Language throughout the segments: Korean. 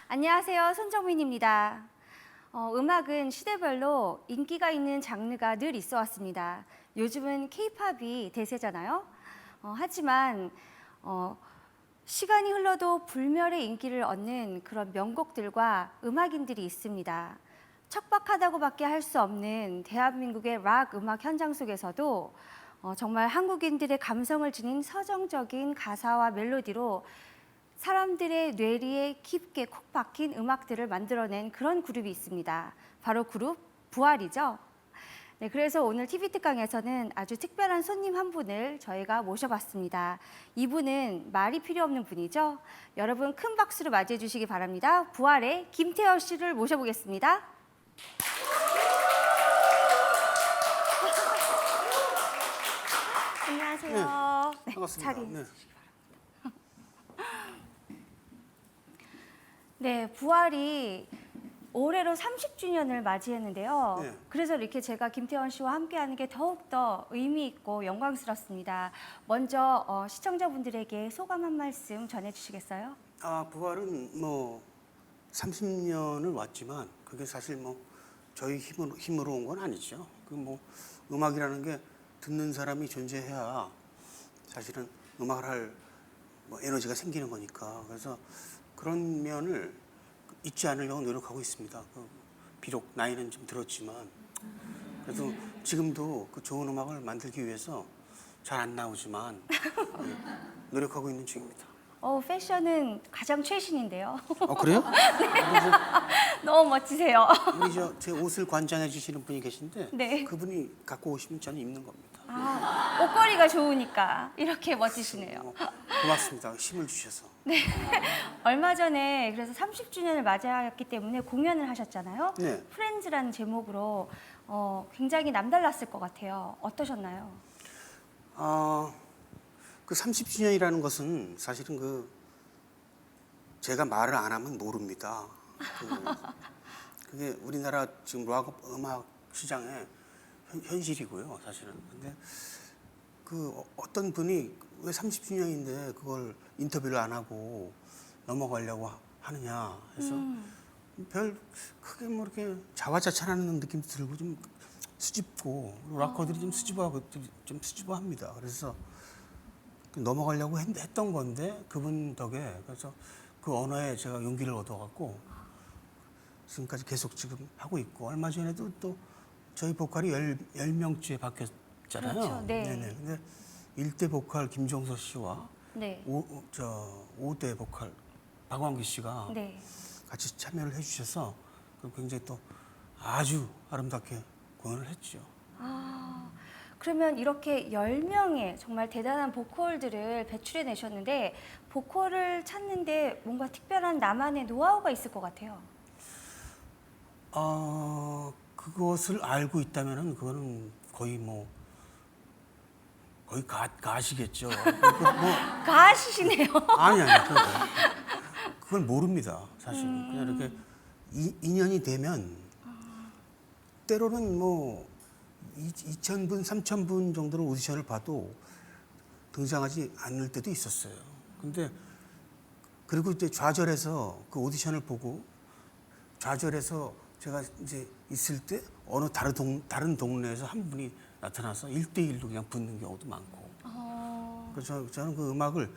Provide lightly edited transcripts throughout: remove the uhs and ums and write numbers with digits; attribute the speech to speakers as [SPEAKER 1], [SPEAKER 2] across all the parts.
[SPEAKER 1] 안녕하세요. 손정민입니다. 음악은 시대별로 인기가 있는 장르가 늘 있어 왔습니다. 요즘은 K-팝이 대세잖아요. 하지만 시간이 흘러도 불멸의 인기를 얻는 그런 명곡들과 음악인들이 있습니다. 척박하다고밖에 할 수 없는 대한민국의 락 음악 현장 속에서도 정말 한국인들의 감성을 지닌 서정적인 가사와 멜로디로 사람들의 뇌리에 깊게 콕 박힌 음악들을 만들어낸 그런 그룹이 있습니다. 바로 그룹 부활이죠. 네, 그래서 오늘 TV 특강에서는 아주 특별한 손님 한 분을 저희가 모셔봤습니다. 이분은 말이 필요 없는 분이죠. 여러분 큰 박수로 맞이해 주시기 바랍니다. 부활의 김태열 씨를 모셔보겠습니다. 안녕하세요.
[SPEAKER 2] 네, 반갑습니다.
[SPEAKER 1] 자리해
[SPEAKER 2] 네.
[SPEAKER 1] 주시기 바랍니다. 네, 부활이 올해로 30주년을 맞이했는데요.
[SPEAKER 2] 네.
[SPEAKER 1] 그래서 이렇게 제가 김태원 씨와 함께하는 게 더욱더 의미 있고 영광스럽습니다. 먼저 시청자분들에게 소감 한 말씀 전해주시겠어요?
[SPEAKER 2] 부활은 뭐 30년을 왔지만 그게 사실 뭐 저희 힘으로 온 건 아니죠. 그 뭐 음악이라는 게 듣는 사람이 존재해야 사실은 음악을 할 뭐 에너지가 생기는 거니까. 그래서 그런 면을 잊지 않으려고 노력하고 있습니다. 비록 나이는 좀 들었지만 그래도 지금도 그 좋은 음악을 만들기 위해서 잘 안 나오지만 노력하고 있는 중입니다.
[SPEAKER 1] 패션은 가장 최신인데요.
[SPEAKER 2] 그래요?
[SPEAKER 1] 너무 멋지세요.
[SPEAKER 2] 우리 제 옷을 관장해 주시는 분이 계신데
[SPEAKER 1] 네.
[SPEAKER 2] 그분이 갖고 오시면 저는 입는 겁니다.
[SPEAKER 1] 옷걸이가 좋으니까 이렇게 멋지시네요.
[SPEAKER 2] 고맙습니다. 힘을 주셔서.
[SPEAKER 1] 네. 얼마 전에 그래서 30주년을 맞이했기 때문에 공연을 하셨잖아요.
[SPEAKER 2] 네.
[SPEAKER 1] 프렌즈라는 제목으로 굉장히 남달랐을 것 같아요. 어떠셨나요?
[SPEAKER 2] 그 30주년이라는 것은 사실은 제가 말을 안 하면 모릅니다. 그게 우리나라 지금 락 음악 시장의 현실이고요, 사실은. 근데 어떤 분이 왜 30주년인데 그걸 인터뷰를 안 하고 넘어가려고 하느냐 해서 별 크게 뭐 이렇게 자화자찬하는 느낌도 들고 좀 수줍고 락커들이 좀 수줍어하고 좀 수줍어합니다. 그래서 넘어가려고 했던 건데 그분 덕에 그래서 그 언어에 제가 용기를 얻어갖고 지금까지 계속 지금 하고 있고 얼마 전에도 또 저희 보컬이 10명째에 바뀌었잖아요.
[SPEAKER 1] 그렇죠. 네.
[SPEAKER 2] 네네. 근데 1대 보컬 김종서 씨와
[SPEAKER 1] 네.
[SPEAKER 2] 5대 보컬 박광기 씨가
[SPEAKER 1] 네.
[SPEAKER 2] 같이 참여를 해주셔서 굉장히 또 아주 아름답게 공연을 했죠.
[SPEAKER 1] 그러면 이렇게 10명의 정말 대단한 보컬들을 배출해 내셨는데 보컬을 찾는데 뭔가 특별한 나만의 노하우가 있을 것 같아요.
[SPEAKER 2] 그것을 알고 있다면은 그거는 거의 가시겠죠.
[SPEAKER 1] 가시시네요.
[SPEAKER 2] 아니 그건 모릅니다. 사실은 그냥 이렇게 인연이 되면 때로는 뭐 2,000분, 3,000분 정도로 오디션을 봐도 등장하지 않을 때도 있었어요. 근데 그리고 이제 좌절해서 그 오디션을 보고 좌절해서 제가 이제 있을 때 어느 다른 동네에서 한 분이 나타나서 1대1로 그냥 붙는 경우도 많고. 그래서 저는 그 음악을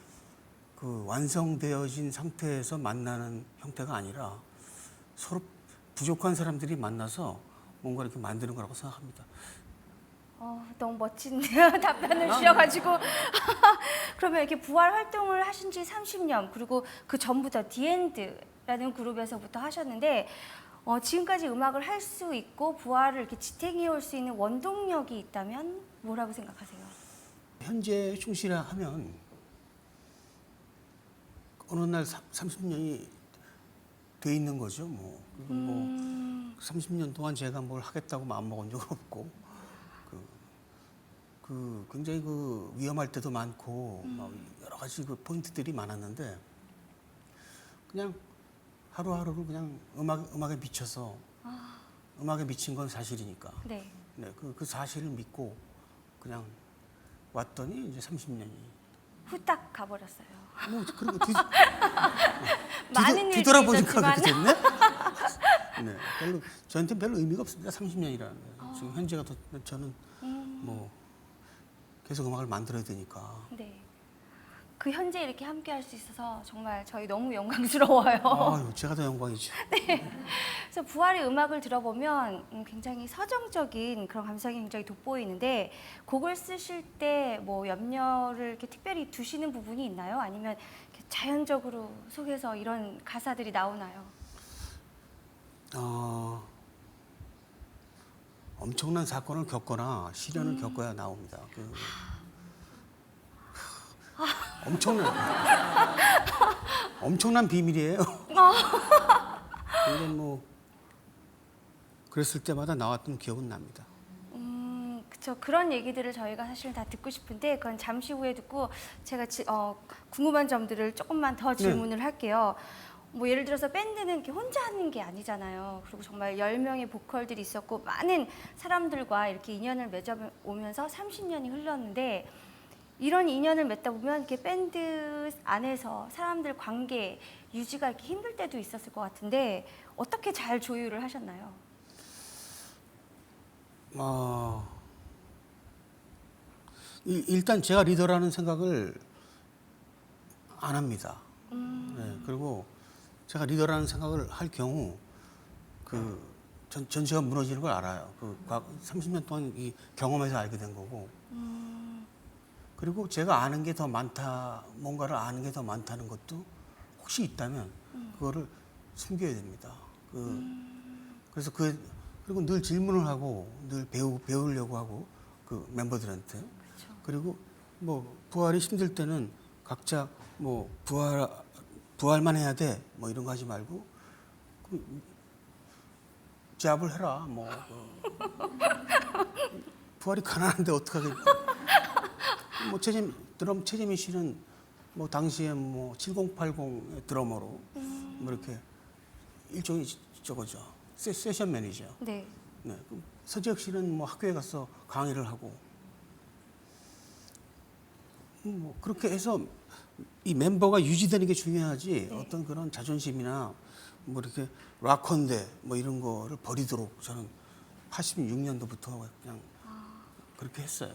[SPEAKER 2] 그 완성되어진 상태에서 만나는 형태가 아니라 서로 부족한 사람들이 만나서 뭔가 이렇게 만드는 거라고 생각합니다.
[SPEAKER 1] 너무 멋진 답변을 주셔가지고 그러면 이렇게 부활 활동을 하신 지 30년 그리고 그 전부터 디엔드라는 그룹에서부터 하셨는데 지금까지 음악을 할 수 있고 부활을 이렇게 지탱해 올 수 있는 원동력이 있다면 뭐라고 생각하세요?
[SPEAKER 2] 현재 충실하면 어느 날 30년이 돼 있는 거죠. 그리고 30년 동안 제가 뭘 하겠다고 마음먹은 적은 없고 굉장히 위험할 때도 많고 막 여러 가지 포인트들이 많았는데 그냥 하루하루를 그냥 음악에 미쳐서 음악에 미친 건 사실이니까
[SPEAKER 1] 네.
[SPEAKER 2] 그 사실을 믿고 그냥 왔더니 이제 30년이
[SPEAKER 1] 후딱 가버렸어요.
[SPEAKER 2] 뭐 그리고
[SPEAKER 1] 많은 일들이
[SPEAKER 2] 뒤돌아보니까
[SPEAKER 1] 있었지만
[SPEAKER 2] 그렇게 됐네. 네, 별로 저한테 별로 의미가 없습니다. 30년이라는 게. 지금 현재가 더 저는 뭐 계속 음악을 만들어야 되니까.
[SPEAKER 1] 네. 그 현재 이렇게 함께 할 수 있어서 정말 저희 너무 영광스러워요.
[SPEAKER 2] 아유, 제가 더 영광이죠.
[SPEAKER 1] 그래서 부활의 음악을 들어보면 굉장히 서정적인 그런 감성이 굉장히 돋보이는데 곡을 쓰실 때 뭐 염려를 이렇게 특별히 두시는 부분이 있나요? 아니면 이렇게 자연적으로 속에서 이런 가사들이 나오나요?
[SPEAKER 2] 엄청난 사건을 겪거나 시련을 겪어야 나옵니다. 엄청난 비밀이에요. 근데 뭐 그랬을 때마다 나왔던 기억은 납니다.
[SPEAKER 1] 그쵸. 그런 얘기들을 저희가 사실은 다 듣고 싶은데 그건 잠시 후에 듣고 제가 궁금한 점들을 조금만 더 질문을 할게요. 뭐 예를 들어서 밴드는 이렇게 혼자 하는 게 아니잖아요. 그리고 정말 10명의 보컬들이 있었고 많은 사람들과 이렇게 인연을 맺어오면서 30년이 흘렀는데 이런 인연을 맺다 보면 이렇게 밴드 안에서 사람들 관계 유지가 이렇게 힘들 때도 있었을 것 같은데 어떻게 잘 조율을 하셨나요?
[SPEAKER 2] 일단 제가 리더라는 생각을 안 합니다. 네, 그리고 제가 리더라는 생각을 할 경우 전체가 무너지는 걸 알아요. 30년 동안 이 경험에서 알게 된 거고. 그리고 제가 아는 게 더 많다, 뭔가를 아는 게 더 많다는 것도 혹시 있다면 그거를 숨겨야 됩니다. 그래서 그리고 늘 질문을 하고 늘 배우려고 하고 그 멤버들한테.
[SPEAKER 1] 그쵸.
[SPEAKER 2] 그리고 뭐 부활이 힘들 때는 각자 뭐 부활만 해야 돼 뭐 이런 거 하지 말고 잡을 해라 부활이 가난한데 어떡하겠냐. 뭐 최재민 씨는 뭐 당시에 뭐 7080 드러머로 뭐 이렇게 일종의 저거죠. 세션 매니저.
[SPEAKER 1] 네.
[SPEAKER 2] 네. 서지혁 씨는 뭐 학교에 가서 강의를 하고 뭐 그렇게 해서 이 멤버가 유지되는 게 중요하지.
[SPEAKER 1] 네.
[SPEAKER 2] 어떤 그런 자존심이나 뭐 이렇게 락커인데 뭐 이런 거를 버리도록 저는 86년도부터 그냥 그렇게 했어요.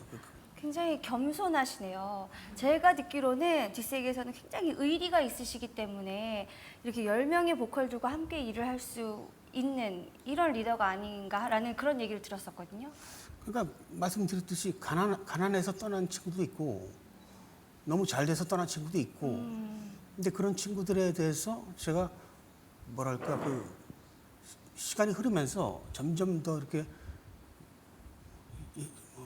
[SPEAKER 1] 굉장히 겸손하시네요. 제가 듣기로는 뒷세계에서는 굉장히 의리가 있으시기 때문에 이렇게 10명의 보컬들과 함께 일을 할 수 있는 이런 리더가 아닌가라는 그런 얘기를 들었었거든요.
[SPEAKER 2] 그러니까 말씀드렸듯이 가난해서 떠난 친구도 있고 너무 잘 돼서 떠난 친구도 있고 근데 그런 친구들에 대해서 제가 뭐랄까 시간이 흐르면서 점점 더 이렇게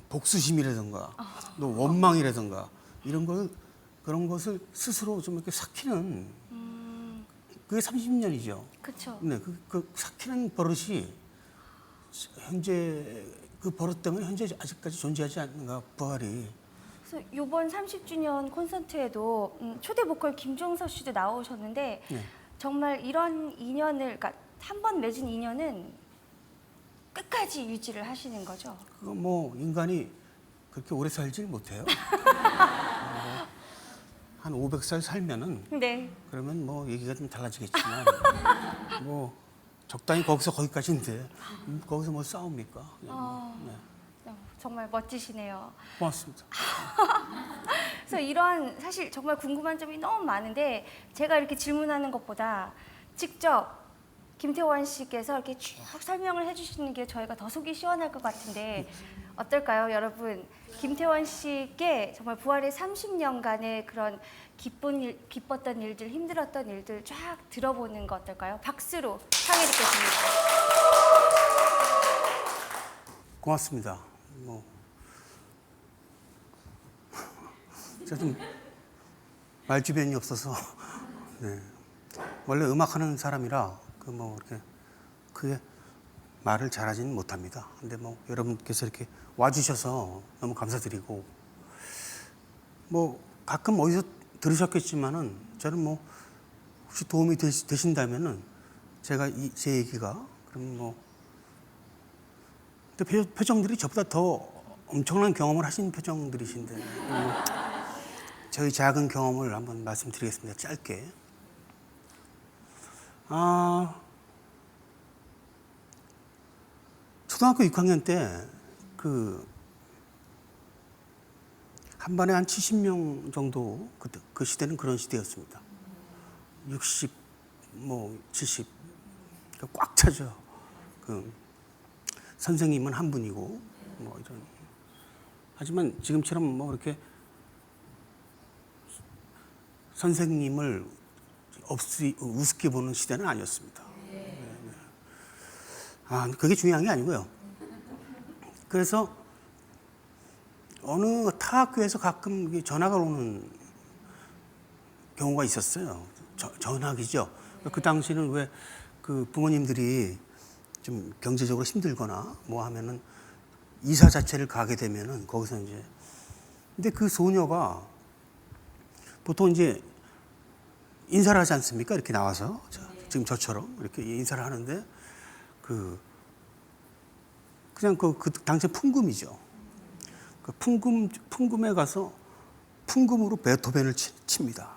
[SPEAKER 2] 복수심이라든가 또 원망이라든가 그런 것을 스스로 좀 이렇게 삭히는 그게 30년이죠.
[SPEAKER 1] 그렇죠.
[SPEAKER 2] 네, 그 삭히는 버릇이 현재 그 버릇 때문에 현재 아직까지 존재하지 않는가 부활이.
[SPEAKER 1] 그래서 이번 30주년 콘서트에도 초대 보컬 김종서 씨도 나오셨는데
[SPEAKER 2] 네.
[SPEAKER 1] 정말 이런 인연을 그러니까 한 번 맺은 인연은 끝까지 유지를 하시는 거죠.
[SPEAKER 2] 그거 뭐 인간이 그렇게 오래 살질 못해요. 한 500살 살면은
[SPEAKER 1] 네.
[SPEAKER 2] 그러면 뭐 얘기가 좀 달라지겠지만 뭐 적당히 거기까지인데 거기서 뭐 싸웁니까? 네.
[SPEAKER 1] 정말 멋지시네요.
[SPEAKER 2] 고맙습니다.
[SPEAKER 1] 그래서 이런 사실 정말 궁금한 점이 너무 많은데 제가 이렇게 질문하는 것보다 직접 김태원 씨께서 이렇게 쭉 설명을 해주시는 게 저희가 더 속이 시원할 것 같은데 어떨까요, 여러분? 김태원 씨께 정말 부활의 30년간의 그런 기뻤던 일들, 힘들었던 일들 쫙 들어보는 거 어떨까요? 박수로 청해 듣겠습니다.
[SPEAKER 2] 고맙습니다. 뭐 제가 좀 말주변이 없어서 네. 원래 음악하는 사람이라 뭐 이렇게 크게 말을 잘하지는 못합니다. 근데 뭐 여러분께서 이렇게 와주셔서 너무 감사드리고 뭐 가끔 어디서 들으셨겠지만은 저는 뭐 혹시 도움이 되신다면은 제가 제 얘기가 그럼 뭐 근데 표정들이 저보다 더 엄청난 경험을 하신 표정들이신데 저희 작은 경험을 한번 말씀드리겠습니다. 짧게. 초등학교 6학년 때 한 반에 한 70명 정도, 그 시대는 그런 시대였습니다. 60, 70, 꽉 차죠. 선생님은 한 분이고, 이런. 하지만 지금처럼 이렇게 선생님을 우습게 보는 시대는 아니었습니다. 그게 중요한 게 아니고요. 그래서 어느 타 학교에서 가끔 전화가 오는 경우가 있었어요. 전학이죠. 그 당시는 왜 그 부모님들이 좀 경제적으로 힘들거나 하면은 이사 자체를 가게 되면은 거기서 이제, 근데 그 소녀가 보통 이제 인사를 하지 않습니까? 이렇게 나와서 지금 저처럼 이렇게 인사를 하는데 그냥 그 당시 풍금이죠. 그 풍금에 가서 풍금으로 베토벤을 칩니다.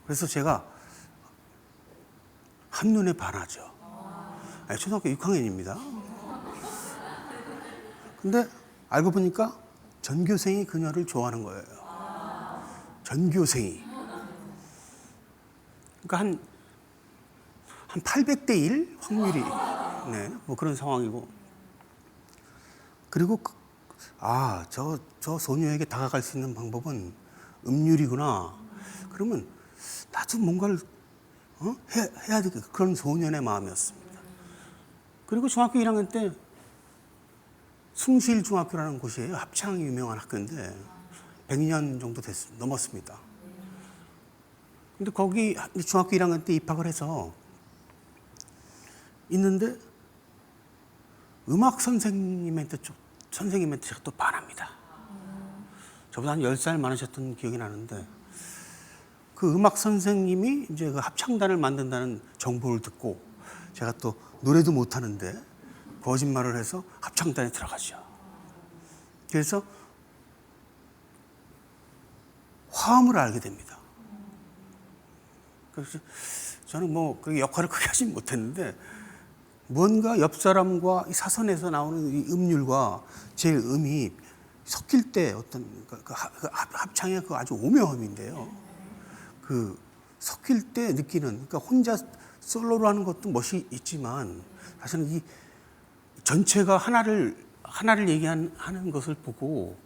[SPEAKER 2] 그래서 제가 한눈에 반하죠. 초등학교 6학년입니다. 근데 알고 보니까 전교생이 그녀를 좋아하는 거예요. 전교생이. 그러니까 한 800대 1 확률이, 그런 상황이고. 그리고 저 소녀에게 다가갈 수 있는 방법은 음률이구나. 그러면 나도 뭔가를 해야 되겠다. 그런 소년의 마음이었습니다. 그리고 중학교 1학년 때 숭실중학교라는 곳이에요. 합창이 유명한 학교인데 100년 정도 넘었습니다. 근데 거기 중학교 1학년 때 입학을 해서 있는데 음악 선생님한테 제가 또 반합니다. 저보다 한 10살 많으셨던 기억이 나는데 그 음악 선생님이 이제 그 합창단을 만든다는 정보를 듣고 제가 또 노래도 못하는데 거짓말을 해서 합창단에 들어가죠. 그래서 화음을 알게 됩니다. 그래서 저는 그 역할을 크게 하진 못했는데 뭔가 옆 사람과 사선에서 나오는 이 음률과 제 음이 섞일 때 어떤 합창의 아주 오묘함인데요. 섞일 때 느끼는, 그러니까 혼자 솔로로 하는 것도 멋이 있지만 사실은 이 전체가 하나를 얘기하는 것을 보고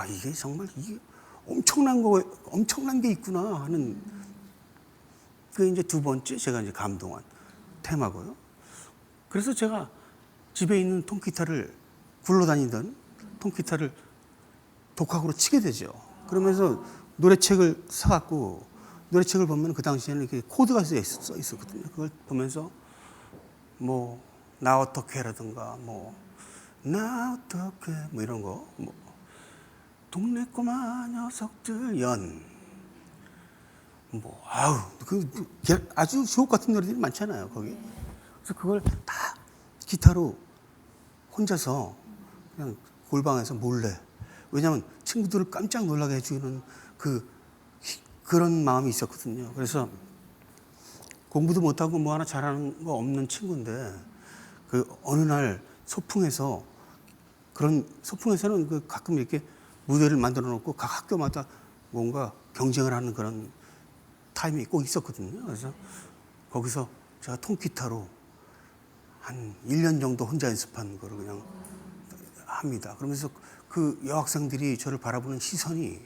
[SPEAKER 2] 이게 정말 이게 엄청난 게 있구나 하는, 그게 이제 두 번째 제가 이제 감동한 테마고요. 그래서 제가 집에 있는 통기타를, 굴러다니던 통기타를 독학으로 치게 되죠. 그러면서 노래책을 사갖고 노래책을 보면 그 당시에는 이렇게 코드가 써 있었거든요. 그걸 보면서 나 어떻게라든가 나 어떻게 이런 거, 동네 꼬마 녀석들 아주 주옥 같은 노래들이 많잖아요, 거기. 그래서 그걸 다 기타로 혼자서 그냥 골방에서 몰래, 왜냐하면 친구들을 깜짝 놀라게 해주는 그런 마음이 있었거든요. 그래서 공부도 못하고 하나 잘하는 거 없는 친구인데 어느 날 소풍에서는 가끔 이렇게 무대를 만들어 놓고 각 학교마다 뭔가 경쟁을 하는 그런 타임이 꼭 있었거든요. 그래서 거기서 제가 통기타로 한 1년 정도 혼자 연습한 거를 그냥 합니다. 그러면서 그 여학생들이 저를 바라보는 시선이,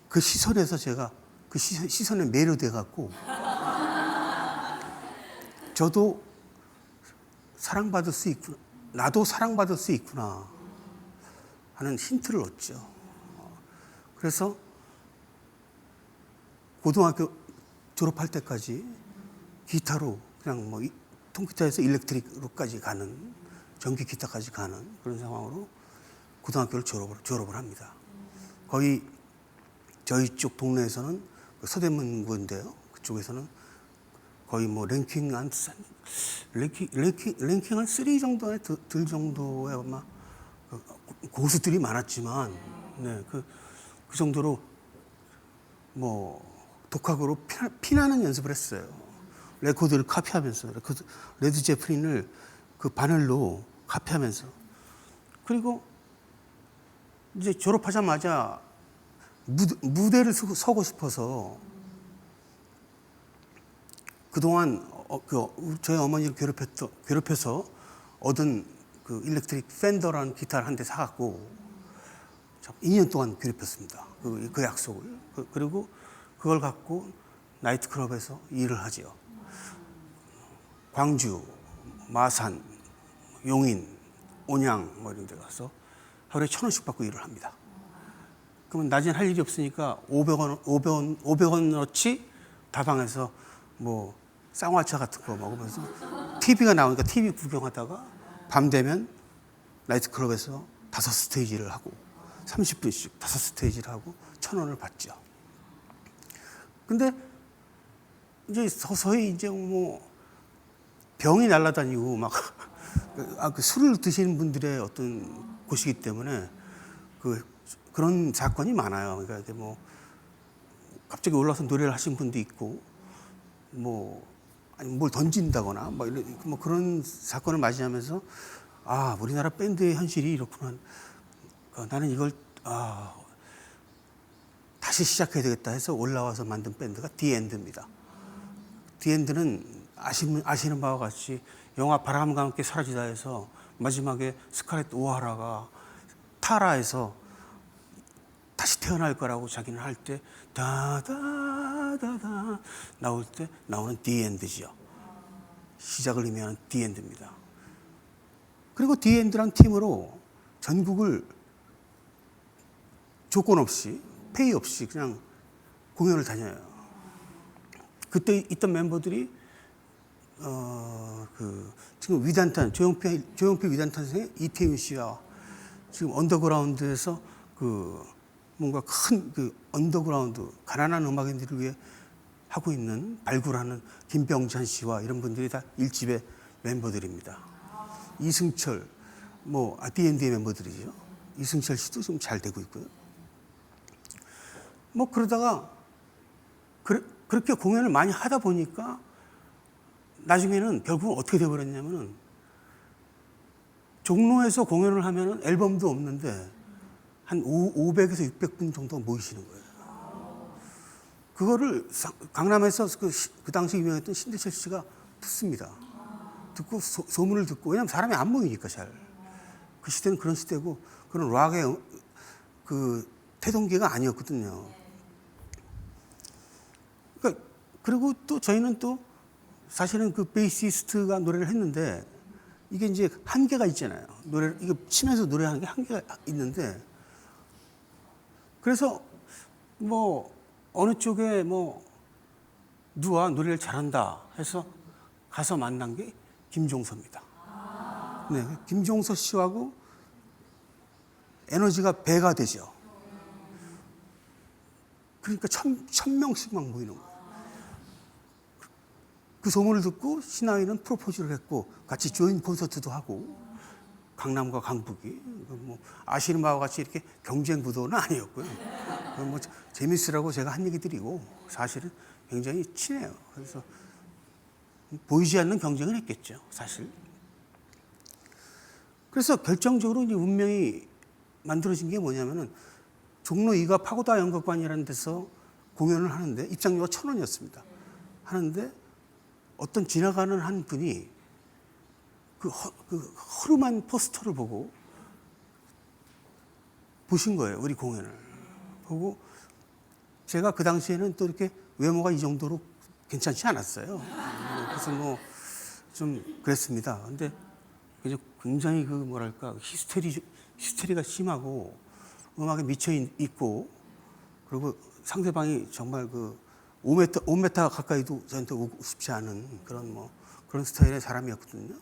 [SPEAKER 2] 그 시선에서 제가 그 시선에 매료돼 갖고 저도 사랑받을 수 있구나, 나도 사랑받을 수 있구나 하는 힌트를 얻죠. 그래서 고등학교 졸업할 때까지 기타로 그냥 통기타에서 일렉트릭으로까지 가는, 전기 기타까지 가는 그런 상황으로 고등학교를 졸업을 합니다. 거의 저희 쪽 동네에서는 서대문구인데요. 그쪽에서는 거의 랭킹 한 3 정도에 들 정도의 아마 고수들이 많았지만 네, 그 정도로 뭐 독학으로 피나는 연습을 했어요. 레코드를 카피하면서 레드 제플린을 그 바늘로 카피하면서. 그리고 이제 졸업하자마자 무대를 서고 싶어서 그동안 저희 어머니를 괴롭혀서 얻은 그 일렉트릭 팬더라는 기타를 한 대 사갖고 2년 동안 괴롭혔습니다. 그 약속을. 그리고 그걸 갖고 나이트클럽에서 일을 하죠. 광주, 마산, 용인, 온양 뭐 이런 데 가서 하루에 1,000원씩 받고 일을 합니다. 그러면 낮엔 할 일이 없으니까 500원어치 다방에서 뭐 쌍화차 같은 거 먹으면서 TV가 나오니까 TV 구경하다가 밤 되면 나이트클럽에서 5스테이지를 하고 30분씩 5스테이지를 하고 1,000원을 받죠. 근데 이제 서서히 이제 뭐 병이 날아다니고 막 그 술을 드시는 분들의 어떤 곳이기 때문에 그런 사건이 많아요. 그러니까 이제 뭐 갑자기 올라서 노래를 하신 분도 있고 뭐 아니 뭘 던진다거나 뭐 그런 사건을 맞이하면서 아 우리나라 밴드의 현실이 이렇구나. 나는 이걸 다시 시작해야 되겠다 해서 올라와서 만든 밴드가 디엔드입니다. 디엔드는 아시는 바와 같이 영화 바람과 함께 사라지다에서 마지막에 스칼렛 오하라가 타라에서 다시 태어날 거라고 자기는 할 때 다다다다 나올 때 나오는 디엔드지요. 시작을 의미하는 디엔드입니다. 그리고 디엔드란 팀으로 전국을 조건 없이 페이 없이 그냥 공연을 다녀요. 그때 있던 멤버들이 지금 위단탄 조용필 위단탄 선생의 이태윤 씨와 지금 언더그라운드에서 뭔가 큰 언더그라운드 가난한 음악인들을 위해 하고 있는 발굴하는 김병찬 씨와 이런 분들이 다 일집의 멤버들입니다. 이승철 D&D의 멤버들이죠. 이승철 씨도 좀 잘 되고 있고요. 뭐 그러다가 그렇게 공연을 많이 하다 보니까 나중에는 결국은 어떻게 되어버렸냐면은 종로에서 공연을 하면은 앨범도 없는데 한 500에서 600분 정도 모이시는 거예요. 그거를 강남에서 그 당시 유명했던 신대철 씨가 듣습니다. 듣고 소문을 듣고, 왜냐면 사람이 안 모이니까 잘. 그 시대는 그런 시대고 그런 락의 태동기가 아니었거든요. 그러니까 그리고 또 저희는 또 사실은 그 베이시스트가 노래를 했는데 이게 이제 한계가 있잖아요. 이거 치면서 노래하는 게 한계가 있는데 그래서 뭐 어느 쪽에 뭐 누가 노래를 잘한다 해서 가서 만난 게 김종서입니다. 네, 김종서 씨하고 에너지가 배가 되죠. 그러니까 1,000명씩 막 모이는 거예요. 그 소문을 듣고 신하위는 프로포즈를 했고 같이 조인 콘서트도 하고 강남과 강북이 뭐 아시는 바와 같이 이렇게 경쟁 구도는 아니었고요. 뭐 재밌으라고 제가 한 얘기 드리고 사실은 굉장히 친해요. 그래서 보이지 않는 경쟁을 했겠죠, 사실. 그래서 결정적으로 이제 운명이 만들어진 게 뭐냐면은 종로 2가 파고다 연극관이라는 데서 공연을 하는데 입장료가 1,000원이었습니다. 하는데 어떤 지나가는 한 분이 그 허름한 포스터를 보고 보신 거예요, 우리 공연을. 보고 제가 그 당시에는 또 이렇게 외모가 이 정도로 괜찮지 않았어요. 그래서 뭐 좀 그랬습니다. 근데 굉장히 뭐랄까 히스테리가 심하고 음악에 미쳐 있고 그리고 상대방이 정말 5m 가까이도 저한테 오고 싶지 않은 그런 스타일의 사람이었거든요.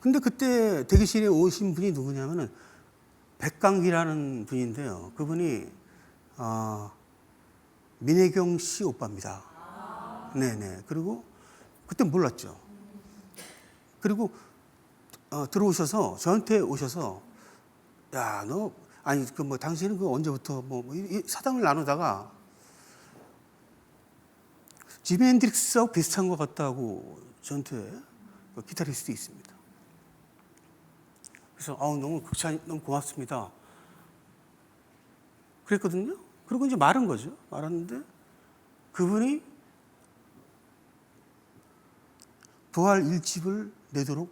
[SPEAKER 2] 근데 그때 대기실에 오신 분이 누구냐면은 백강기라는 분인데요. 그분이 민혜경 씨 오빠입니다. 네네. 그리고 그때 몰랐죠. 그리고 들어오셔서 저한테 오셔서 야, 너 아니 그 뭐 당신은 그 언제부터 이 사담을 나누다가 지미 헨드릭스하고 비슷한 것 같다고 저한테 기타리스트도 있습니다. 그래서 너무 극찬 너무 고맙습니다. 그랬거든요. 그리고 이제 말한 거죠. 말았는데 그분이 부활 1집을 내도록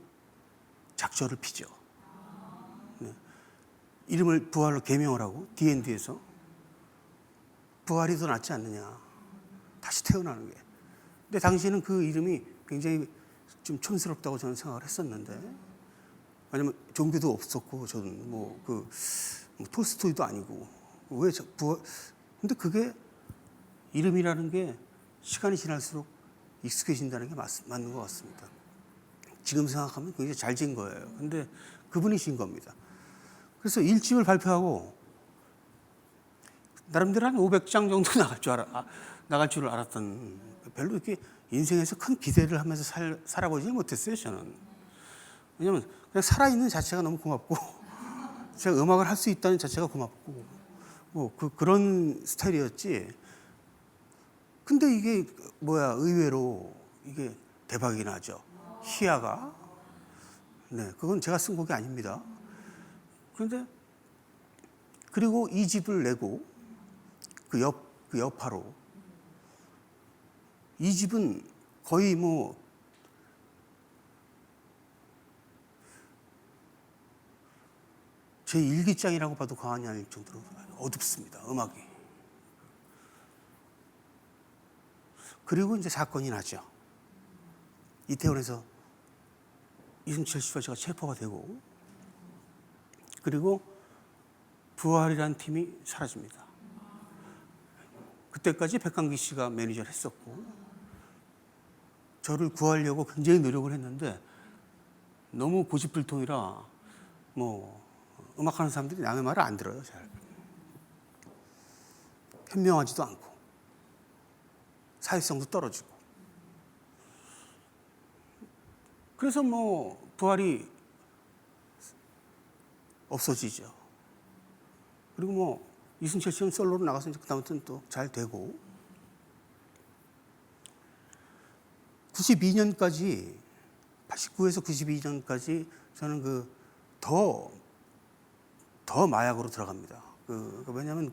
[SPEAKER 2] 작전을 피죠. 네. 이름을 부활로 개명을 하고 D&D에서 부활이 더 낫지 않느냐. 다시 태어나는 게. 근데 당시에는 그 이름이 굉장히 좀 촌스럽다고 저는 생각을 했었는데, 왜냐면 종교도 없었고 저는 뭐 톨스토이도 아니고 왜 부활? 근데 그게 이름이라는 게 시간이 지날수록 익숙해진다는 게 맞는 것 같습니다. 지금 생각하면 굉장히 잘 진 거예요. 근데 그분이 진 겁니다. 그래서 1집을 발표하고 나름대로 한 500장 정도 나갈 줄 알았던, 별로 이렇게 인생에서 큰 기대를 하면서 살아보지 못했어요, 저는. 왜냐면 그냥 살아있는 자체가 너무 고맙고 제가 음악을 할 수 있다는 자체가 고맙고 그런 스타일이었지. 근데 이게 의외로 이게 대박이 나죠. 희야가. 네, 그건 제가 쓴 곡이 아닙니다. 그런데 그리고 이 집을 내고 그 여파로 이 집은 거의 제 일기장이라고 봐도 과언이 아닐 정도로 어둡습니다, 음악이. 그리고 이제 사건이 나죠. 이태원에서 이승철 씨와 제가 체포가 되고, 그리고 부활이라는 팀이 사라집니다. 그때까지 백강기 씨가 매니저를 했었고, 저를 구하려고 굉장히 노력을 했는데 너무 고집불통이라 음악하는 사람들이 남의 말을 안 들어요, 잘. 현명하지도 않고 사회성도 떨어지고. 그래서 부활이 없어지죠. 그리고 이승철 씨는 솔로로 나가서 이제 그다음부터는 또 잘 되고, 92년까지 89에서 92년까지 저는 더 마약으로 들어갑니다. 왜냐하면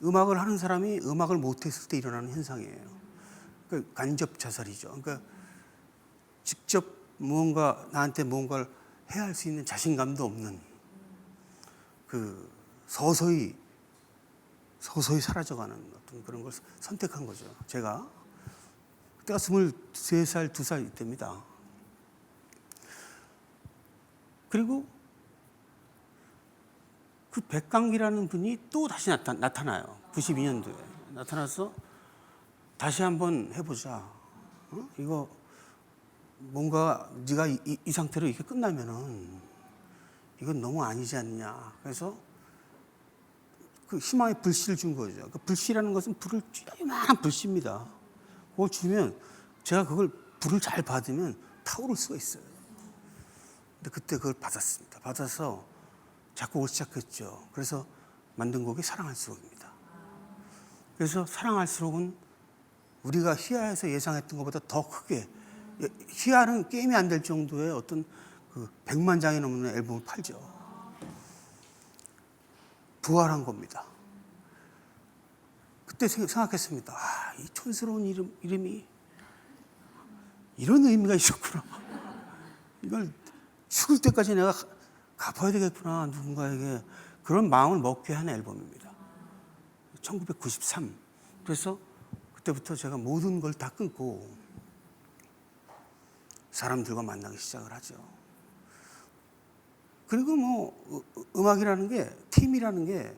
[SPEAKER 2] 음악을 하는 사람이 음악을 못했을 때 일어나는 현상이에요. 간접 자살이죠. 그러니까 직접 나한테 무언가를 해야 할 수 있는 자신감도 없는, 서서히 사라져가는 어떤 그런 걸 선택한 거죠. 제가 그때가 23살, 2살 때입니다. 그리고 그 백강기라는 분이 또 다시 나타나요. 92년도에 나타나서 다시 한번 해보자. 이거 뭔가 네가 이 상태로 이렇게 끝나면은 이건 너무 아니지 않냐. 그래서 그 희망의 불씨를 준 거죠. 그 불씨라는 것은 요만한 불씨입니다. 그걸 주면 제가 그걸 불을 잘 받으면 타오를 수가 있어요. 근데 그때 그걸 받았습니다. 받아서 작곡을 시작했죠. 그래서 만든 곡이 사랑할수록입니다. 그래서 사랑할수록은 우리가 희야에서 예상했던 것보다 더 크게, 희야는 게임이 안 될 정도의 어떤 100만 장이 넘는 앨범을 팔죠. 부활한 겁니다. 그때 생각했습니다. 이 촌스러운 이름이 이런 의미가 있었구나. 이걸 죽을 때까지 내가 갚아야 되겠구나, 누군가에게. 그런 마음을 먹게 한 앨범입니다. 1993. 그래서 그때부터 제가 모든 걸 다 끊고 사람들과 만나기 시작을 하죠. 그리고 음악이라는 게, 팀이라는 게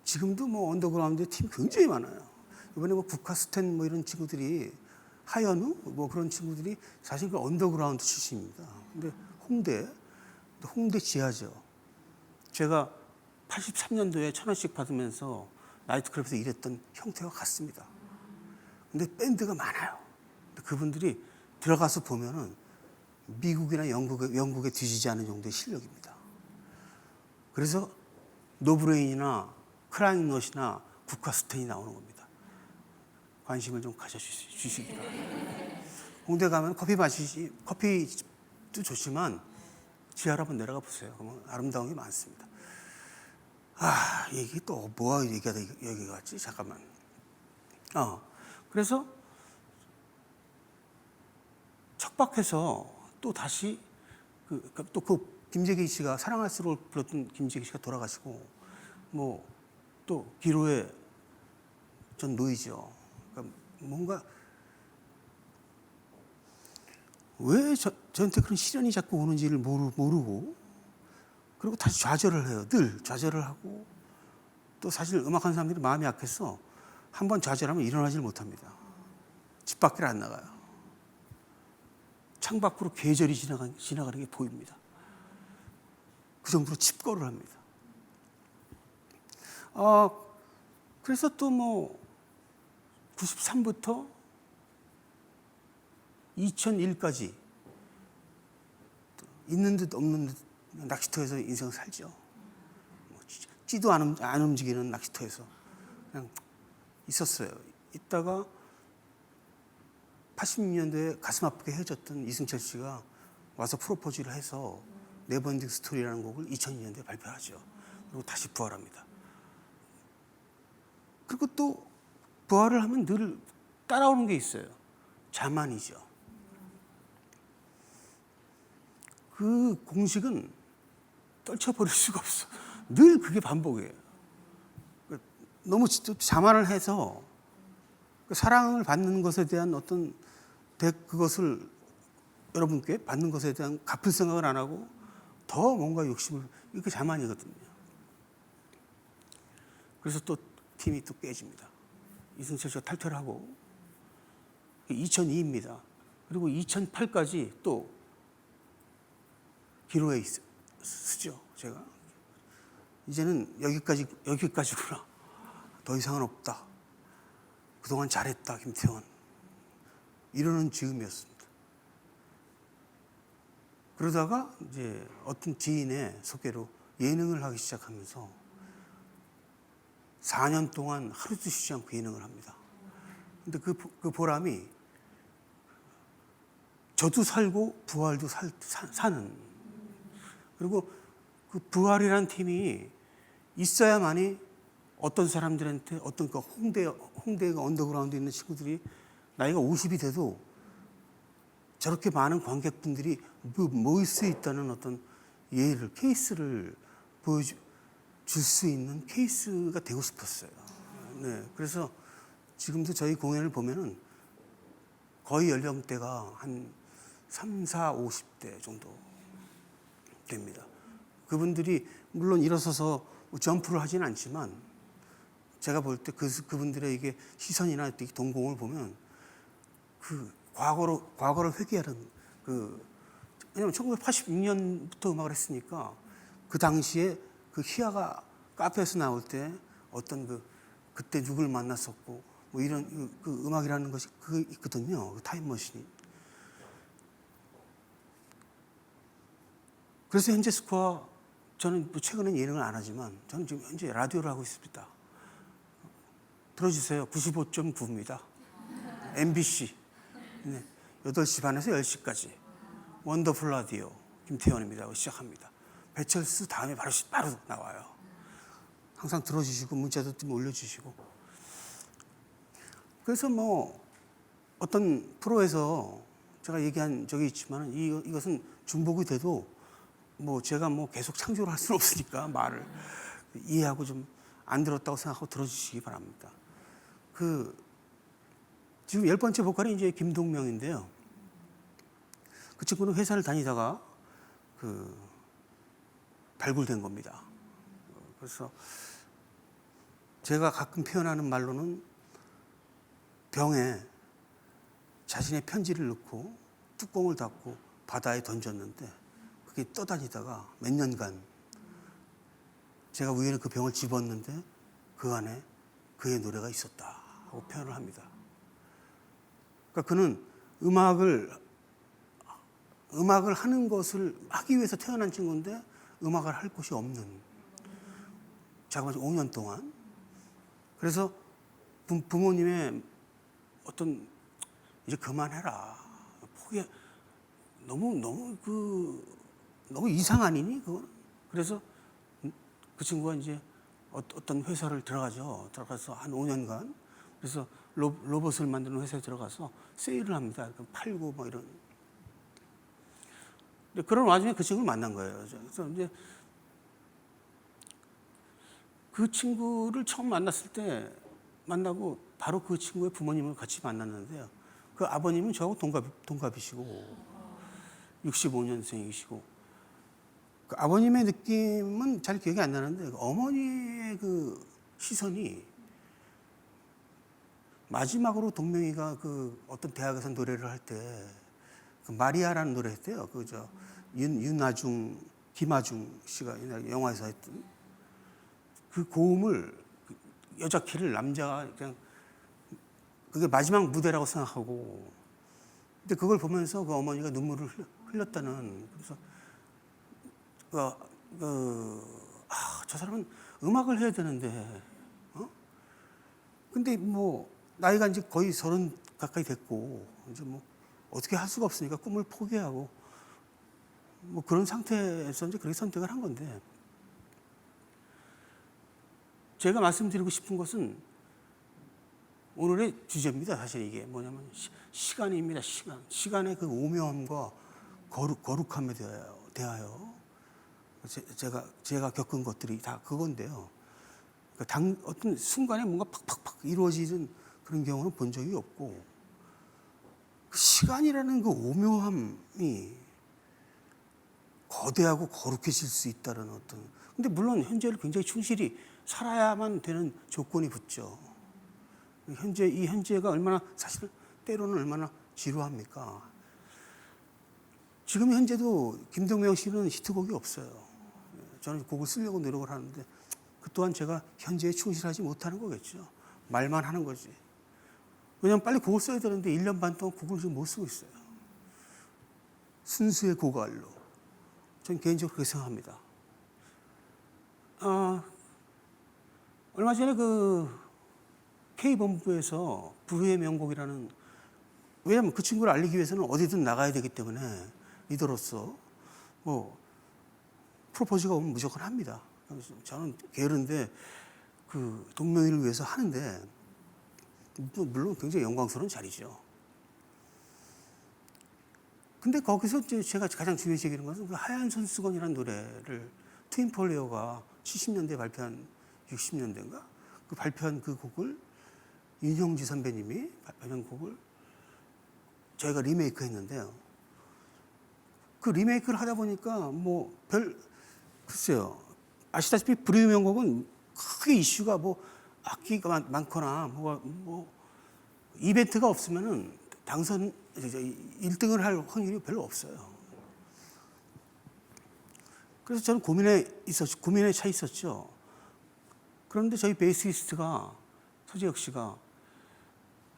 [SPEAKER 2] 지금도 언더그라운드에 팀 굉장히 많아요. 이번에 국카스텐 이런 친구들이, 하현우 그런 친구들이 사실 그 언더그라운드 출신입니다. 근데 홍대 지하죠. 제가 83년도에 1,000원씩 받으면서 나이트클럽에서 일했던 형태와 같습니다. 근데 밴드가 많아요. 근데 그분들이 들어가서 보면은 미국이나 영국에 뒤지지 않은 정도의 실력입니다. 그래서 노브레인이나 크라잉넛이나 국화스텐이 나오는 겁니다. 관심을 좀 가져주시기 바랍니다. 홍대 가면 커피도 좋지만 지하로 한번 내려가 보세요. 그러면 아름다운 게 많습니다. 이게 또 뭐가 얘기가 갔지? 잠깐만. 그래서 척박해서 또 다시 그 김재기 씨가 사랑할수록을 불렀던 김재기 씨가 돌아가시고 또 기로에 전 놓이죠. 그러니까 뭔가 왜 저한테 그런 시련이 자꾸 오는지를 모르고 그리고 다시 좌절을 해요. 늘 좌절을 하고 또 사실 음악하는 사람들이 마음이 약해서 한번 좌절하면 일어나질 못합니다. 집 밖을 안 나가요. 창밖으로 계절이 지나가는 게 보입니다. 그 정도로 칩거를 합니다. 그래서 또 93부터 2001까지 있는 듯 없는 듯 낚시터에서 인생을 살죠. 찌도 안 움직이는 낚시터에서 그냥 있었어요. 있다가 80년대에 가슴 아프게 헤어졌던 이승철 씨가 와서 프로포즈를 해서 네버엔딩 스토리라는 곡을 2002년대에 발표하죠. 그리고 다시 부활합니다. 그리고 또 부활을 하면 늘 따라오는 게 있어요. 자만이죠. 그 공식은 떨쳐버릴 수가 없어. 늘 그게 반복이에요. 너무 자만을 해서 사랑을 받는 것에 대한 어떤 그것을 여러분께 받는 것에 대한 갚을 생각을 안 하고 더 뭔가 욕심을, 이게 자만이거든요. 그래서 또 팀이 또 깨집니다. 이승철 씨가 탈퇴를 하고 2002입니다. 그리고 2008까지 또 기로에 쓰죠. 제가 이제는 여기까지구나. 더 이상은 없다. 그동안 잘했다, 김태원. 이러는 즈음이었습니다. 그러다가 이제 어떤 지인의 소개로 예능을 하기 시작하면서 4년 동안 하루도 쉬지 않고 예능을 합니다. 근데 그 보람이 저도 살고 부활도 사는. 그리고 그 부활이라는 팀이 있어야만이 어떤 사람들한테 어떤 그 홍대가 언더그라운드에 있는 친구들이 나이가 50이 돼도 저렇게 많은 관객분들이 모일 수 있다는 어떤 케이스를 보여줄 수 있는 케이스가 되고 싶었어요. 네, 그래서 지금도 저희 공연을 보면은 거의 연령대가 한 3, 4, 50대 정도 됩니다. 그분들이 물론 일어서서 점프를 하진 않지만 제가 볼 때 그분들의 이게 시선이나 동공을 보면 그 과거를 회귀하는 왜냐면 1986년부터 음악을 했으니까 그 당시에 그 희아가 카페에서 나올 때 어떤 그때 누굴 만났었고 이런 그 음악이라는 것이 있거든요. 그 타임머신이. 그래서 현재 스코어 저는 최근엔 예능을 안 하지만 저는 지금 현재 라디오를 하고 있습니다. 들어주세요. 95.9입니다. MBC. 네. 8시 반에서 10시까지. 원더풀 라디오 김태원입니다. 시작합니다. 배철수 다음에 바로 나와요. 항상 들어주시고 문자도 좀 올려주시고. 그래서 어떤 프로에서 제가 얘기한 적이 있지만 이것은 중복이 돼도 제가 계속 창조를 할 수는 없으니까 말을 이해하고 좀 안 들었다고 생각하고 들어주시기 바랍니다. 지금 10번째 보컬이 이제 김동명인데요. 그 친구는 회사를 다니다가 발굴된 겁니다. 그래서 제가 가끔 표현하는 말로는 병에 자신의 편지를 넣고 뚜껑을 닫고 바다에 던졌는데 그게 떠다니다가 몇 년간 제가 우연히 그 병을 집었는데 그 안에 그의 노래가 있었다 하고 표현을 합니다. 그러니까 그는 음악을 음악을 하는 것을 하기 위해서 태어난 친구인데 음악을 할 곳이 없는, 잠깐만 5년 동안. 그래서 부모님의 어떤 이제 그만해라, 포기, 너무 이상 아니니 그건. 그래서 그 친구가 이제 어떤 회사를 들어가서 한 5년간, 그래서 로봇을 만드는 회사에 들어가서 세일을 합니다. 팔고 뭐 이런. 근데 그런 와중에 그 친구를 만난 거예요. 그래서 이제 그 친구를 처음 만났을 때, 만나고 바로 그 친구의 부모님을 같이 만났는데요. 그 아버님은 저하고 동갑이시고 65년생이시고, 그 아버님의 느낌은 잘 기억이 안 나는데 그 어머니의 그 시선이, 마지막으로 동명이가 그 어떤 대학에서 노래를 할 때 그 마리아라는 노래 했대요. 그저 윤아중, 김아중 씨가 옛날 영화에서 했던 그 고음을, 여자 키를 남자가 그냥, 그게 마지막 무대라고 생각하고, 근데 그걸 보면서 그 어머니가 눈물을 흘렸다는. 그래서 저 사람은 음악을 해야 되는데, 근데 뭐 나이가 이제 거의 30 가까이 됐고, 이제 뭐 어떻게 할 수가 없으니까 꿈을 포기하고 뭐 그런 상태에서 이제 그렇게 선택을 한 건데, 제가 말씀드리고 싶은 것은 오늘의 주제입니다. 사실 이게 뭐냐면 시간입니다. 시간의 그 오묘함과 거룩함에 대하여 제가 겪은 것들이 다 그건데요. 그러니까 어떤 순간에 뭔가 팍팍팍 이루어지는 그런 경우는 본 적이 없고, 그 시간이라는 그 오묘함이 거대하고 거룩해질 수 있다는 어떤. 근데 물론 현재를 굉장히 충실히 살아야만 되는 조건이 붙죠. 이 현재가 얼마나, 사실 때로는 얼마나 지루합니까? 지금 현재도 김동명 씨는 히트곡이 없어요. 저는 곡을 쓰려고 노력을 하는데 그 또한 제가 현재에 충실하지 못하는 거겠죠. 말만 하는 거지. 왜냐하면 빨리 곡을 써야 되는데 1년 반 동안 곡을 지금 못 쓰고 있어요. 순수의 고갈로. 저는 개인적으로 그렇게 생각합니다. 얼마 전에 그 K본부에서 불후의 명곡이라는, 왜냐하면 그 친구를 알리기 위해서는 어디든 나가야 되기 때문에 리더로서 뭐 프로포즈가 오면 무조건 합니다. 저는 게으른데 그 동명이를 위해서 하는데, 물론 굉장히 영광스러운 자리죠. 근데 거기서 제가 가장 중요시 여기는 것은 그 하얀 손수건이라는 노래를 트윈폴리오가 70년대에 발표한, 60년대인가? 그 발표한 그 곡을 윤형지 선배님이 발표한 곡을 저희가 리메이크 했는데요. 그 리메이크를 하다 보니까 글쎄요. 아시다시피 불후의 명곡은 크게 이슈가 악기가 많거나 이벤트가 없으면은 1등을 할 확률이 별로 없어요. 그래서 저는 고민에 차 있었죠. 그런데 저희 베이시스트가 서재혁 씨가,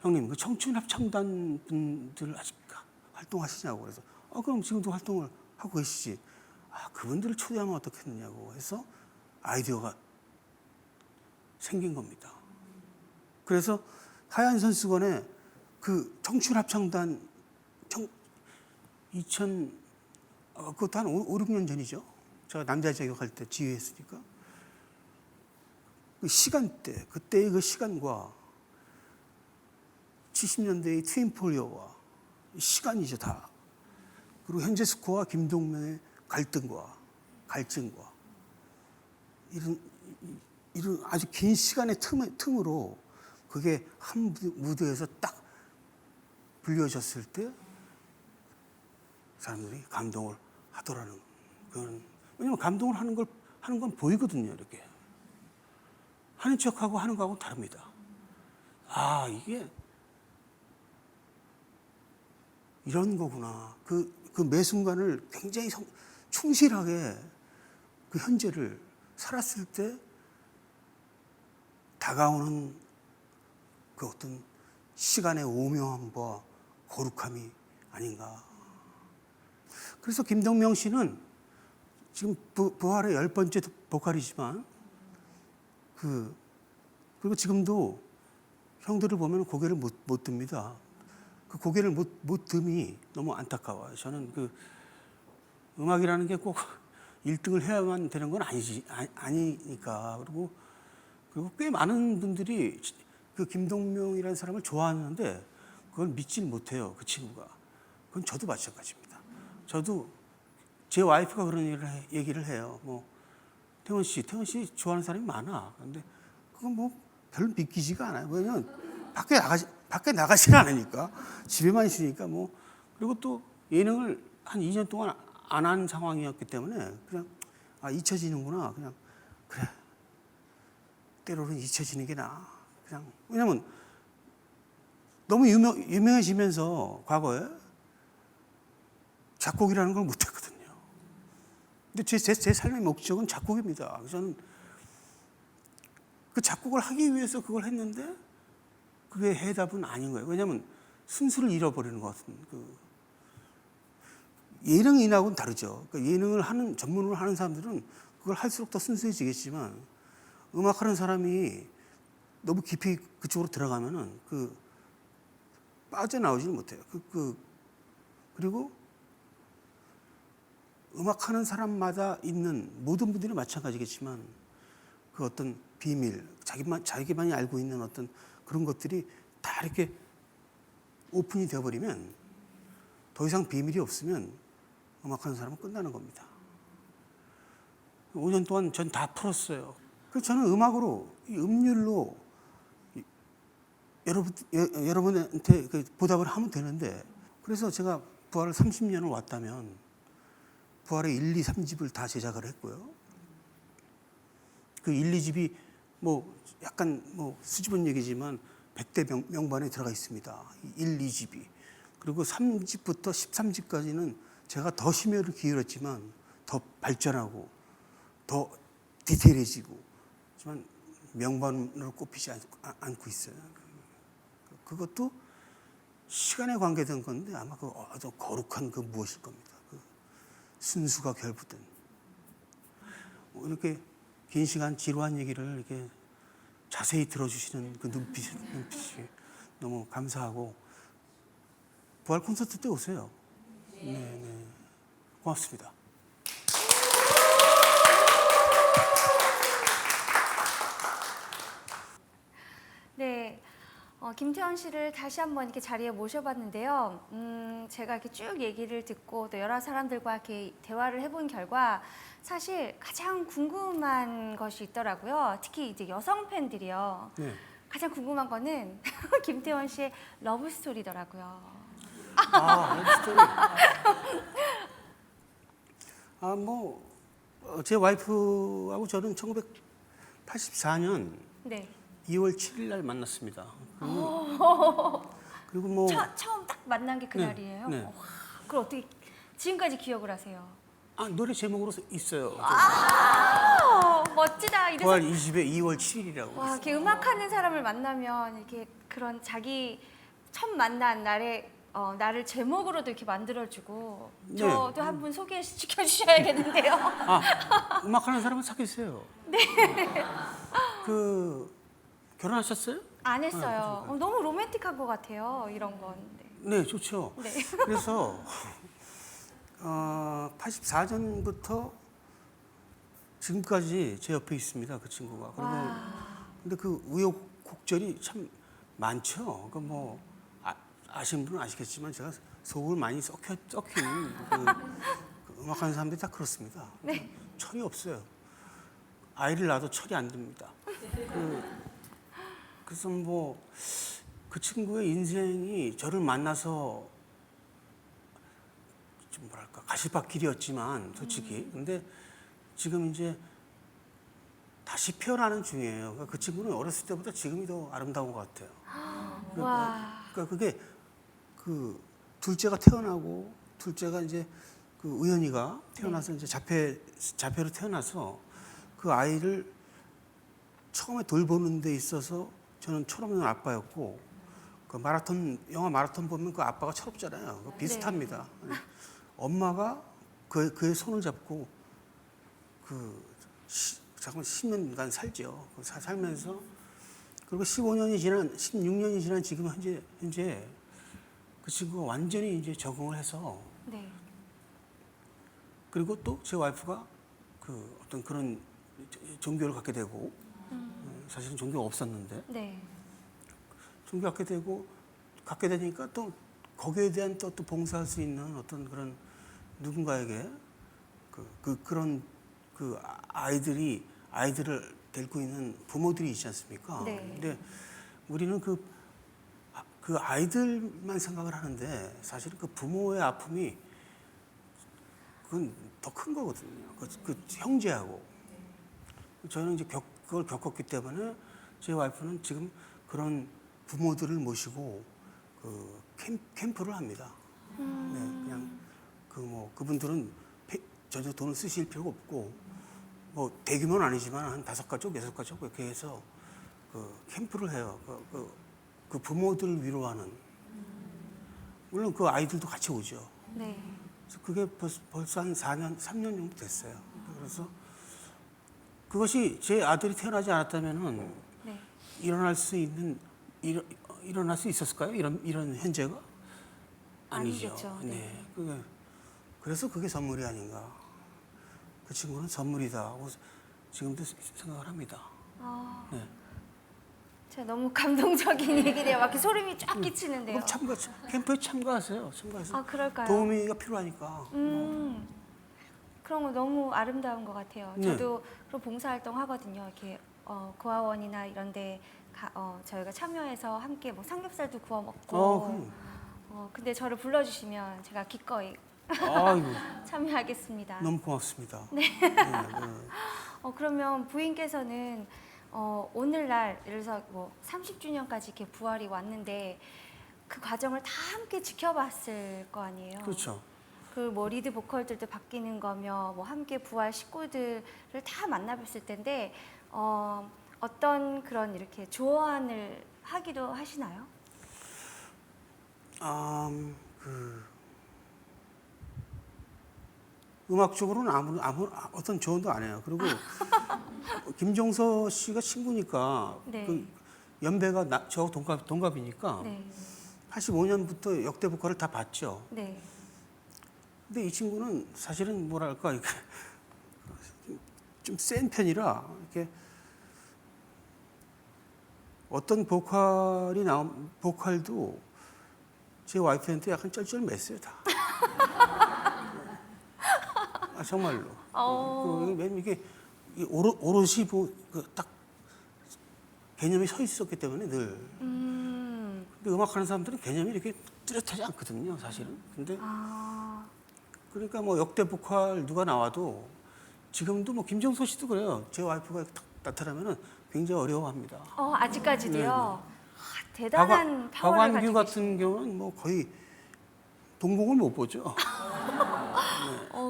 [SPEAKER 2] 형님, 그 청춘 합창단 분들 아직 활동하시냐고. 그래서 그럼 지금도 활동을 하고 계시지. 그분들을 초대하면 어떻겠느냐고 해서 아이디어가 생긴 겁니다. 그래서 하얀 손수건에 그 청춘 합창단, 그것도 한 5, 6년 전이죠. 제가 남자 자격할 때 지휘했으니까. 그 시간대, 그때의 그 시간과 70년대의 트윈폴리오와 시간이죠, 다. 그리고 현재 스코어와 김동명의 갈증과 이런 아주 긴 시간의 틈으로 그게 한 무대에서 딱 불려졌을 때 사람들이 감동을 하더라는 그런. 왜냐면 감동을 하는 건 보이거든요. 이렇게 하는 척하고 하는 거하고 다릅니다. 이게 이런 거구나. 그 매 순간을 굉장히 충실하게 그 현재를 살았을 때 다가오는 그 어떤 시간의 오묘함과 거룩함이 아닌가. 그래서 김동명 씨는 지금 부활의 10번째 보컬이지만 그리고 지금도 형들을 보면 고개를 못 듭니다. 그 고개를 못 듦이 너무 안타까워요. 저는 그 음악이라는 게 꼭 1등을 해야만 되는 건 아니니까. 그리고 꽤 많은 분들이 그 김동명이라는 사람을 좋아하는데 그걸 믿질 못해요. 그 친구가. 그건 저도 마찬가지입니다. 저도 제 와이프가 그런 얘기를 해요. 뭐 태원 씨 좋아하는 사람이 많아. 근데 그건 뭐 별로 믿기지가 않아요. 왜냐면 밖에 나가질 않으니까 집에만 있으니까 뭐. 그리고 또 예능을 한 2년 동안 안 한 상황이었기 때문에 그냥 잊혀지는구나. 그냥 그래. 때로는 잊혀지는 게 나아. 그냥 왜냐면 너무 유명해지면서 과거에 작곡이라는 걸 못했거든요. 근데 제 삶의 목적은 작곡입니다. 저는 그 작곡을 하기 위해서 그걸 했는데 그게 해답은 아닌 거예요. 왜냐하면 순수를 잃어버리는 것 같은 예능인하고는 다르죠. 그러니까 예능을 전문으로 하는 사람들은 그걸 할수록 더 순수해지겠지만 음악하는 사람이 너무 깊이 그쪽으로 들어가면은 빠져나오지는 못해요. 그리고 음악하는 사람마다 있는 모든 분들이 마찬가지겠지만 그 어떤 비밀, 자기만이 알고 있는 어떤 그런 것들이 다 이렇게 오픈이 되어버리면 더 이상 비밀이 없으면 음악하는 사람은 끝나는 겁니다. 5년 동안 전 다 풀었어요. 그래서 저는 음악으로, 이 음률로 여러분한테 보답을 하면 되는데, 그래서 제가 부활을 30년을 왔다면 부활의 1, 2, 3집을 다 제작을 했고요. 그 1, 2집이 뭐 약간 뭐 수줍은 얘기지만 100대 명반에 들어가 있습니다. 1, 2집이. 그리고 3집부터 13집까지는 제가 더 심혈을 기울였지만 더 발전하고 더 디테일해지고 하지만 명반으로 꼽히지 않고 있어요. 그것도 시간에 관계된 건데 아마 그 아주 거룩한 그 무엇일 겁니다. 그 순수가 결부된. 이렇게 긴 시간 지루한 얘기를 이렇게 자세히 들어주시는 그 눈빛이 너무 감사하고 부활 콘서트 때 오세요. 네. 고맙습니다.
[SPEAKER 1] 네, 김태원 씨를 다시 한번 이렇게 자리에 모셔봤는데요. 제가 이렇게 쭉 얘기를 듣고 또 여러 사람들과 이렇게 대화를 해본 결과 사실 가장 궁금한 것이 있더라고요. 특히 이제 여성 팬들이요.
[SPEAKER 2] 네.
[SPEAKER 1] 가장 궁금한 거는 김태원 씨의 러브 스토리더라고요.
[SPEAKER 2] 스토리. 제 와이프하고 저는 1984년
[SPEAKER 1] 네.
[SPEAKER 2] 2월 7일 날 만났습니다. 그리고 뭐
[SPEAKER 1] 처음 딱 만난 게 그날이에요?
[SPEAKER 2] 네.
[SPEAKER 1] 와, 그걸 어떻게 지금까지 기억을 하세요?
[SPEAKER 2] 노래 제목으로 있어요.
[SPEAKER 1] 멋지다. 이래서
[SPEAKER 2] 부활 20의 2월 7일이라고.
[SPEAKER 1] 와, 이렇게 음악하는 사람을 만나면 이렇게 그런 자기 첫 만난 날에 나를 제목으로도 이렇게 만들어주고
[SPEAKER 2] 네.
[SPEAKER 1] 저도 한 분 소개시켜 주셔야겠는데요.
[SPEAKER 2] 음악하는 사람은 사귀세요. 네. 결혼하셨어요?
[SPEAKER 1] 안 했어요. 너무 로맨틱한 것 같아요. 이런 건.
[SPEAKER 2] 네, 좋죠.
[SPEAKER 1] 네.
[SPEAKER 2] 그래서 84년부터 지금까지 제 옆에 있습니다. 그 친구가. 근데 그 우여곡절이 참 많죠. 뭐 아시는 분은 아시겠지만 제가 속을 많이 썩힌 그 음악하는 사람들이 다 그렇습니다.
[SPEAKER 1] 네.
[SPEAKER 2] 철이 없어요. 아이를 낳아도 철이 안 듭니다. 그래서 뭐 그 친구의 인생이 저를 만나서 좀 뭐랄까 가시밭길이었지만 솔직히 근데 지금 이제 다시 피어나는 중이에요. 그러니까 그 친구는 어렸을 때보다 지금이 더 아름다운 것 같아요.
[SPEAKER 1] 와.
[SPEAKER 2] 그러니까 그게 그 둘째가 태어나고 둘째가 이제 그 우연이가 태어나서 이제 자폐로 태어나서 그 아이를 처음에 돌보는 데 있어서 저는 철없는 아빠였고 그 영화 마라톤 보면 그 아빠가 철없잖아요. 비슷합니다. 엄마가 그의 손을 잡고 잠깐 10년간 살죠. 살면서 그리고 16년이 지난 지금 현재 그 친구가 완전히 이제 적응을 해서
[SPEAKER 1] 네.
[SPEAKER 2] 그리고 또 제 와이프가 그 어떤 그런 종교를 갖게 되고 사실은 종교가 없었는데
[SPEAKER 1] 네.
[SPEAKER 2] 종교 갖게 되니까 또 거기에 대한 또 봉사할 수 있는 어떤 그런 누군가에게 그런 아이들을 데리고 있는 부모들이 있지 않습니까?
[SPEAKER 1] 네.
[SPEAKER 2] 근데 우리는 그 아이들만 생각을 하는데 사실은 그 부모의 아픔이 그건 더 큰 거거든요. 그 형제하고 저는 이제 그걸 겪었기 때문에 제 와이프는 지금 그런 부모들을 모시고 그 캠프를 합니다. 네, 그냥 그분들은 전혀 돈을 쓰실 필요가 없고 뭐 대규모는 아니지만 한 5가족, 6가족 이렇게 해서 그 캠프를 해요. 그 부모들을 위로하는. 물론 그 아이들도 같이 오죠.
[SPEAKER 1] 네.
[SPEAKER 2] 그래서 그게 벌써 한 3년 정도 됐어요. 그래서 그것이 제 아들이 태어나지 않았다면은
[SPEAKER 1] 네.
[SPEAKER 2] 일어날 수 있었을까요? 이런 현재가 아니죠.
[SPEAKER 1] 아니겠죠.
[SPEAKER 2] 네. 그래서 그게 선물이 아닌가. 그 친구는 선물이다 하고 지금도 생각을 합니다.
[SPEAKER 1] 아,
[SPEAKER 2] 네.
[SPEAKER 1] 제가 너무 감동적인 얘기네요. 막 이렇게 소름이 쫙 끼치는데요.
[SPEAKER 2] 그럼 캠프에 참가하세요. 참가해서
[SPEAKER 1] 아, 그럴까요?
[SPEAKER 2] 도우미가 필요하니까.
[SPEAKER 1] 그런 거 너무 아름다운 것 같아요.
[SPEAKER 2] 네.
[SPEAKER 1] 저도 그런 봉사활동 하거든요. 이렇게 고아원이나 이런데 저희가 참여해서 함께 뭐 삼겹살도 구워 먹고. 근데 저를 불러주시면 제가 기꺼이
[SPEAKER 2] 아이고,
[SPEAKER 1] 참여하겠습니다.
[SPEAKER 2] 너무 고맙습니다.
[SPEAKER 1] 네. 그러면 부인께서는 오늘날 예를 들어서 뭐 30주년까지 이렇게 부활이 왔는데 그 과정을 다 함께 지켜봤을 거 아니에요.
[SPEAKER 2] 그렇죠.
[SPEAKER 1] 그 뭐 리드 보컬들도 바뀌는 거며 뭐 함께 부활 식구들을 다 만나뵀을 텐데 어떤 그런 이렇게 조언을 하기도 하시나요?
[SPEAKER 2] 음악적으로는 아무 어떤 조언도 안 해요. 그리고 김종서 씨가 친구니까
[SPEAKER 1] 네.
[SPEAKER 2] 그 연배가 저하고 동갑이니까
[SPEAKER 1] 네.
[SPEAKER 2] 85년부터 역대 보컬을 다 봤죠.
[SPEAKER 1] 네.
[SPEAKER 2] 근데 이 친구는 사실은 뭐랄까 이렇게 좀 센 편이라 이렇게 어떤 보컬도 제 와이프한테 약간 쩔쩔맸어요 다. 정말로. 왜냐면 이게 오롯이 딱 개념이 서 있었기 때문에 늘. 근데 음악하는 사람들은 개념이 이렇게 뚜렷하지 않거든요, 사실은. 근데 그러니까 뭐 역대 보컬 누가 나와도 지금도 뭐 김정서 씨도 그래요. 제 와이프가 딱 나타나면은 굉장히 어려워합니다.
[SPEAKER 1] 아직까지도요.
[SPEAKER 2] 네, 네.
[SPEAKER 1] 대단한 파워를
[SPEAKER 2] 박완규
[SPEAKER 1] 가지고
[SPEAKER 2] 같은 경우는 뭐 거의 동공을 못 보죠.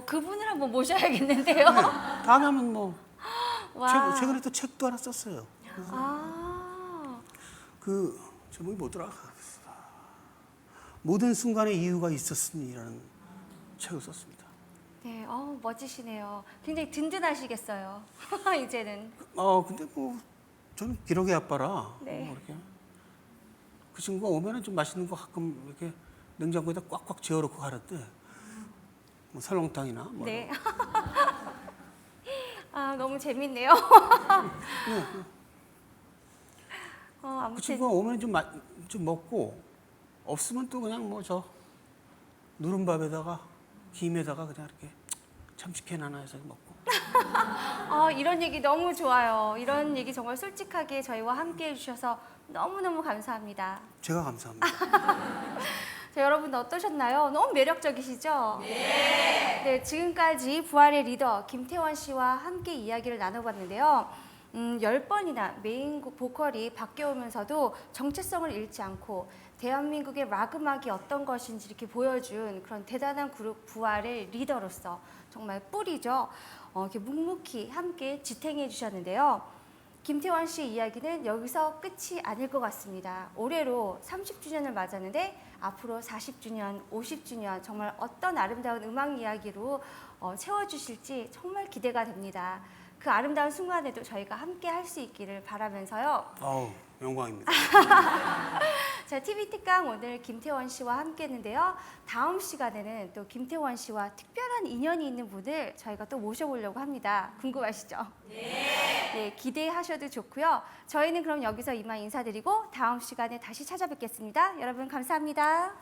[SPEAKER 1] 그분을 한번 모셔야겠는데요.
[SPEAKER 2] 네, 다음에 하면 뭐
[SPEAKER 1] 와.
[SPEAKER 2] 최근에 또 책도 하나 썼어요.
[SPEAKER 1] 아.
[SPEAKER 2] 그 제목이 뭐더라? 모든 순간에 이유가 있었으니라는 책을 썼습니다.
[SPEAKER 1] 네, 멋지시네요. 굉장히 든든하시겠어요. 이제는.
[SPEAKER 2] 근데 뭐 저는 기록의 아빠라
[SPEAKER 1] 네.
[SPEAKER 2] 뭐 이렇게 그 친구가 오면은 좀 맛있는 거 가끔 이렇게 냉장고에다 꽉꽉 재워놓고 가는데 뭐 설렁탕이나 뭐
[SPEAKER 1] 네. 너무 재밌네요.
[SPEAKER 2] 그
[SPEAKER 1] 아무튼
[SPEAKER 2] 친구가 오면 좀 먹고 없으면 또 그냥 뭐 저 누른밥에다가 김에다가 그냥 이렇게 참치캔 하나 해서 먹고.
[SPEAKER 1] 이런 얘기 너무 좋아요. 이런 얘기 정말 솔직하게 저희와 함께 해주셔서 너무너무 감사합니다.
[SPEAKER 2] 제가 감사합니다.
[SPEAKER 1] 자, 여러분 어떠셨나요? 너무 매력적이시죠? 네, 지금까지 부활의 리더 김태원 씨와 함께 이야기를 나눠봤는데요. 10번이나 메인 보컬이 바뀌어오면서도 정체성을 잃지 않고 대한민국의 락 음악이 어떤 것인지 이렇게 보여준 그런 대단한 그룹 부활의 리더로서 정말 뿔이죠. 이렇게 묵묵히 함께 지탱해 주셨는데요. 김태원 씨의 이야기는 여기서 끝이 아닐 것 같습니다. 올해로 30주년을 맞았는데 앞으로 40주년, 50주년 정말 어떤 아름다운 음악 이야기로 채워주실지 정말 기대가 됩니다. 그 아름다운 순간에도 저희가 함께 할 수 있기를 바라면서요.
[SPEAKER 2] 영광입니다.
[SPEAKER 1] 자, TV 특강 오늘 김태원 씨와 함께 했는데요. 다음 시간에는 또 김태원 씨와 특별한 인연이 있는 분을 저희가 또 모셔보려고 합니다. 궁금하시죠? 네, 기대하셔도 좋고요. 저희는 그럼 여기서 이만 인사드리고 다음 시간에 다시 찾아뵙겠습니다. 여러분 감사합니다.